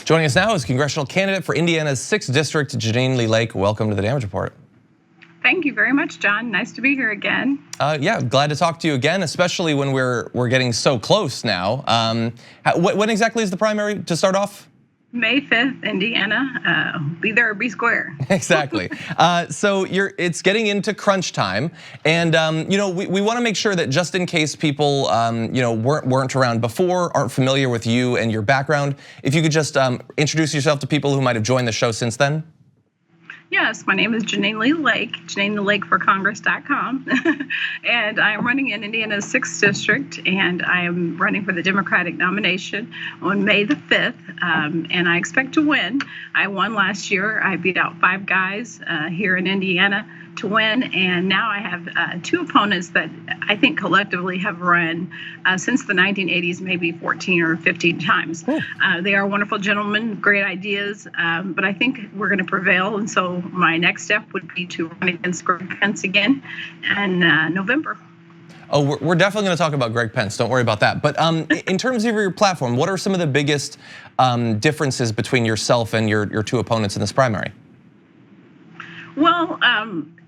Joining us now is congressional candidate for Indiana's 6th District, Jeannine Lake. Welcome to the Damage Report. Thank you very much, John. Nice to be here again. Yeah, glad to talk to you again, especially when we're getting so close now. When exactly is the primary to start off? May 5th, Indiana. Be there or be square. Exactly. So it's getting into crunch time, and we want to make sure that just in case people weren't around before, aren't familiar with you and your background, if you could just introduce yourself to people who might have joined the show since then. Yes, my name is Jeannine Lake, JeannineLakeForCongress.com, and I am running in Indiana's 6th District, and I am running for the Democratic nomination on May the 5th, and I expect to win. I won last year. I beat out 5 guys here in Indiana to win, and now I have 2 opponents that I think collectively have run since the 1980s, maybe 14 or 15 times. They are wonderful gentlemen, great ideas, but I think we're going to prevail, and so my next step would be to run against Greg Pence again in November. Oh, we're definitely going to talk about Greg Pence. Don't worry about that. But in terms of your platform, what are some of the biggest differences between yourself and your 2 opponents in this primary? Well,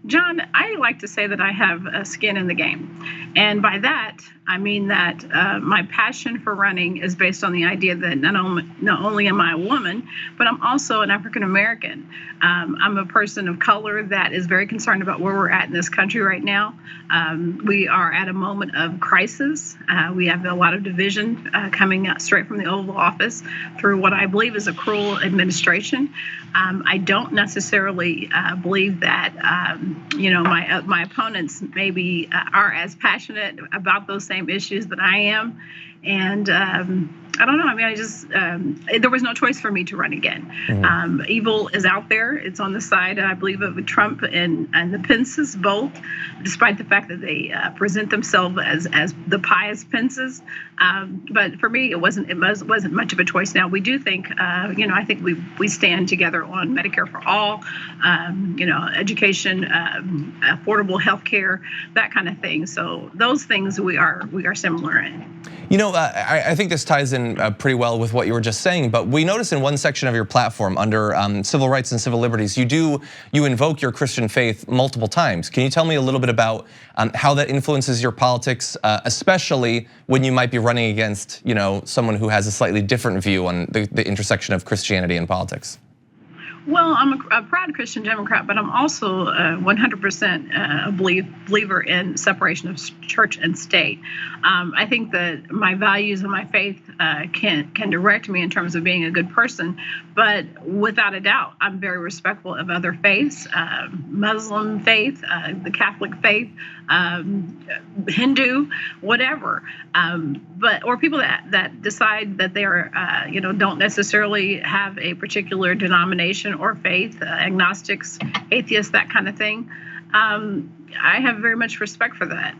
John, I like to say that I have a skin in the game. And by that, I mean that my passion for running is based on the idea that not only am I a woman, but I'm also an African American. I'm a person of color that is very concerned about where we're at in this country right now. We are at a moment of crisis. We have a lot of division coming out straight from the Oval Office through what I believe is a cruel administration. I don't necessarily believe that my opponents maybe are as passionate about those same issues that I am, and I don't know. I mean, I just there was no choice for me to run again. Evil is out there. It's on the side, I believe, of Trump and the Pences both, despite the fact that they present themselves as the pious Pences. But for me, it wasn't much of a choice. Now we do think, I think we stand together on Medicare for all, education, affordable health care, that kind of thing. So those things we are similar in. I think this ties in pretty well with what you were just saying, but we notice in one section of your platform under civil rights and civil liberties, you invoke your Christian faith multiple times. Can you tell me a little bit about how that influences your politics, especially when you might be running against someone who has a slightly different view on the intersection of Christianity and politics? Well, I'm a proud Christian Democrat, but I'm also 100% a believer in separation of church and state. I think that my values and my faith can direct me in terms of being a good person, but without a doubt, I'm very respectful of other faiths, Muslim faith, the Catholic faith, Hindu, whatever, or people that decide that they are, don't necessarily have a particular denomination or faith, agnostics, atheists, that kind of thing. I have very much respect for that.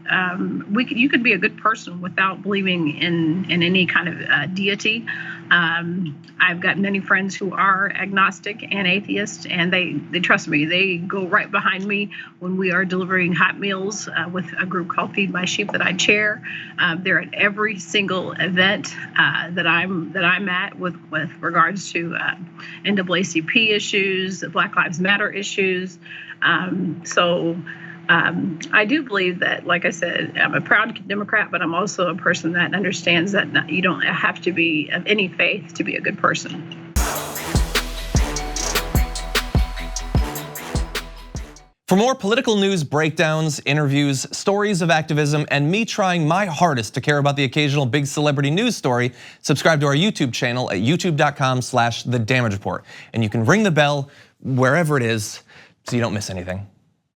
You could be a good person without believing in any kind of deity. I've got many friends who are agnostic and atheist, and they trust me. They go right behind me when we are delivering hot meals with a group called Feed My Sheep that I chair. They're at every single event that I'm at with regards to NAACP issues, Black Lives Matter issues. I do believe that, like I said, I'm a proud Democrat, but I'm also a person that understands that you don't have to be of any faith to be a good person. For more political news breakdowns, interviews, stories of activism, and me trying my hardest to care about the occasional big celebrity news story, subscribe to our YouTube channel at youtube.com/thedamagereport. And you can ring the bell wherever it is so you don't miss anything.